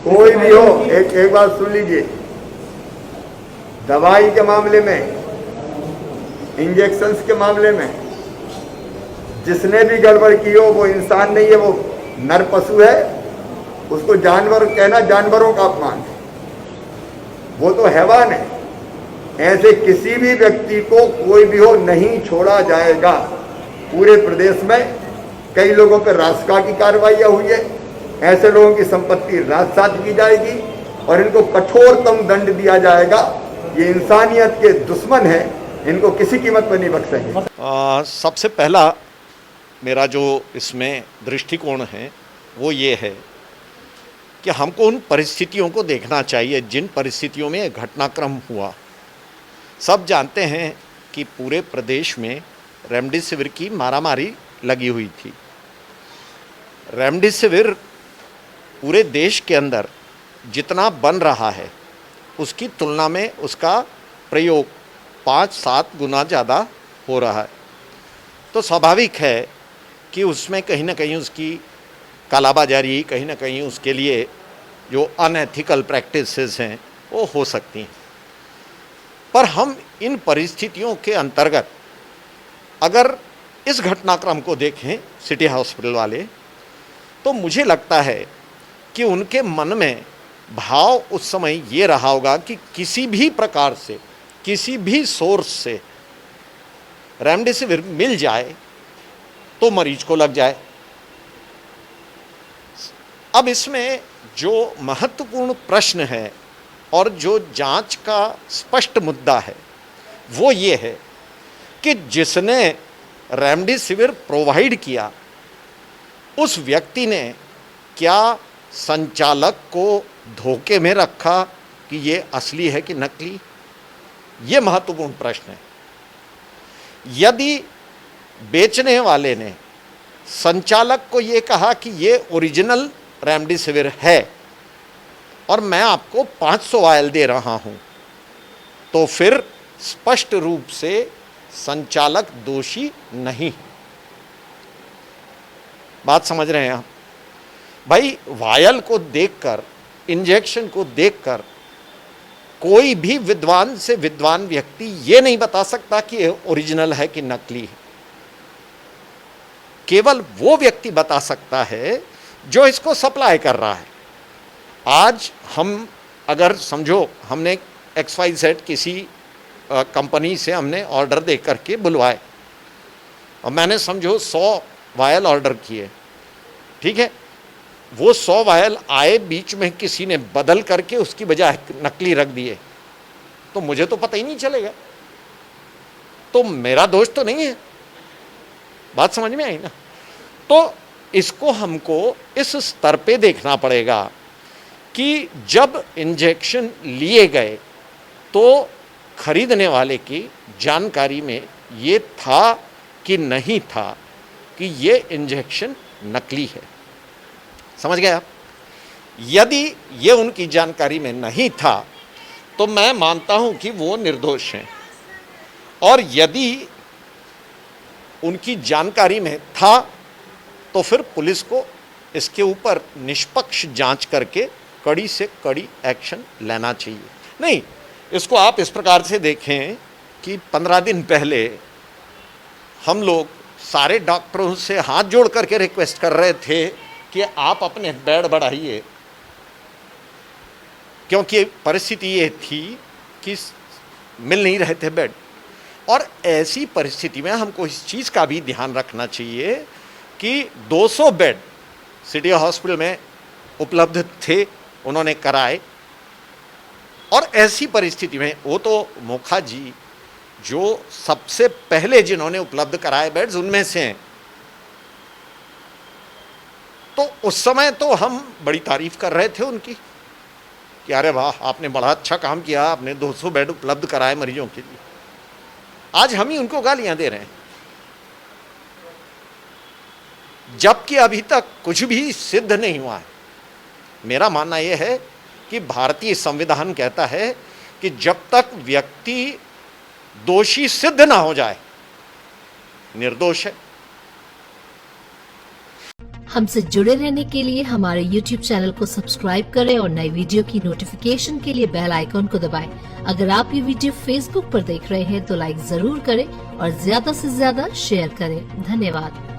कोई भी हो, एक बात सुन लीजिए, दवाई के मामले में, इंजेक्शंस के मामले में जिसने भी गड़बड़ की हो वो इंसान नहीं है, वो नर पशु है। उसको जानवर कहना जानवरों का अपमान है, वो तो हैवान है। ऐसे किसी भी व्यक्ति को कोई भी हो नहीं छोड़ा जाएगा। पूरे प्रदेश में कई लोगों पर रासका की कार्रवाइयां हुई है, ऐसे लोगों की संपत्ति राजसात की जाएगी और इनको कठोरतम दंड दिया जाएगा। ये इंसानियत के दुश्मन है, इनको किसी कीमत पर नहीं बख्शेंगे। सबसे पहला मेरा जो इसमें दृष्टिकोण है वो ये है कि हमको उन परिस्थितियों को देखना चाहिए जिन परिस्थितियों में घटनाक्रम हुआ। सब जानते हैं कि पूरे प्रदेश में रेमडेसिविर की मारामारी लगी हुई थी। रेमडेसिविर पूरे देश के अंदर जितना बन रहा है उसकी तुलना में उसका प्रयोग 5-7 गुना ज़्यादा हो रहा है। तो स्वाभाविक है कि उसमें कहीं ना कहीं उसकी कालाबाजारी, कहीं ना कहीं उसके लिए जो अनएथिकल प्रैक्टिसेस हैं वो हो सकती हैं। पर हम इन परिस्थितियों के अंतर्गत अगर इस घटनाक्रम को देखें सिटी हॉस्पिटल वाले, तो मुझे लगता है कि उनके मन में भाव उस समय ये रहा होगा कि किसी भी प्रकार से, किसी भी सोर्स से रेमडेसिविर मिल जाए तो मरीज को लग जाए। अब इसमें जो महत्वपूर्ण प्रश्न है और जो जांच का स्पष्ट मुद्दा है वो ये है कि जिसने रेमडेसिविर प्रोवाइड किया उस व्यक्ति ने क्या संचालक को धोखे में रखा कि ये असली है कि नकली? ये महत्वपूर्ण प्रश्न है। यदि बेचने वाले ने संचालक को ये कहा कि ये ओरिजिनल रेमडेसिविर है और मैं आपको 500 वायल दे रहा हूं, तो फिर स्पष्ट रूप से संचालक दोषी नहीं है। बात समझ रहे हैं आप? भाई, वायल को देखकर, इंजेक्शन को देखकर कोई भी विद्वान से विद्वान व्यक्ति ये नहीं बता सकता कि ये ओरिजिनल है कि नकली है। केवल वो व्यक्ति बता सकता है जो इसको सप्लाई कर रहा है। आज हम अगर समझो हमने XYZ किसी कंपनी से हमने ऑर्डर दे करके बुलवाए और मैंने समझो 100 वायल ऑर्डर किए, ठीक है, वो 100 वायल आए, बीच में किसी ने बदल करके उसकी बजाय नकली रख दिए, तो मुझे तो पता ही नहीं चलेगा, तो मेरा दोष तो नहीं है। बात समझ में आई ना? तो इसको हमको इस स्तर पे देखना पड़ेगा कि जब इंजेक्शन लिए गए तो खरीदने वाले की जानकारी में ये था कि नहीं था कि ये इंजेक्शन नकली है। समझ गए आप? यदि ये उनकी जानकारी में नहीं था तो मैं मानता हूं कि वो निर्दोष हैं, और यदि उनकी जानकारी में था तो फिर पुलिस को इसके ऊपर निष्पक्ष जांच करके कड़ी से कड़ी एक्शन लेना चाहिए। नहीं, इसको आप इस प्रकार से देखें कि 15 दिन पहले हम लोग सारे डॉक्टरों से हाथ जोड़ करके रिक्वेस्ट कर रहे थे कि आप अपने बेड बढ़ाइए, क्योंकि परिस्थिति ये थी कि मिल नहीं रहे थे बेड। और ऐसी परिस्थिति में हमको इस चीज़ का भी ध्यान रखना चाहिए कि 200 बेड सिटी हॉस्पिटल में उपलब्ध थे, उन्होंने कराए, और ऐसी परिस्थिति में वो तो मोखा जी जो सबसे पहले जिन्होंने उपलब्ध कराए बेड्स उनमें से हैं, तो उस समय तो हम बड़ी तारीफ कर रहे थे उनकी कि अरे वाह, आपने बड़ा अच्छा काम किया, आपने 200 बेड उपलब्ध कराए मरीजों के लिए। आज हम ही उनको गालियां दे रहे हैं, जबकि अभी तक कुछ भी सिद्ध नहीं हुआ है। मेरा मानना यह है कि भारतीय संविधान कहता है कि जब तक व्यक्ति दोषी सिद्ध ना हो जाए, निर्दोष है। हमसे जुड़े रहने के लिए हमारे YouTube चैनल को सब्सक्राइब करें और नई वीडियो की नोटिफिकेशन के लिए बेल आइकॉन को दबाएं। अगर आप ये वीडियो Facebook पर देख रहे हैं तो लाइक जरूर करें और ज्यादा से ज्यादा शेयर करें। धन्यवाद।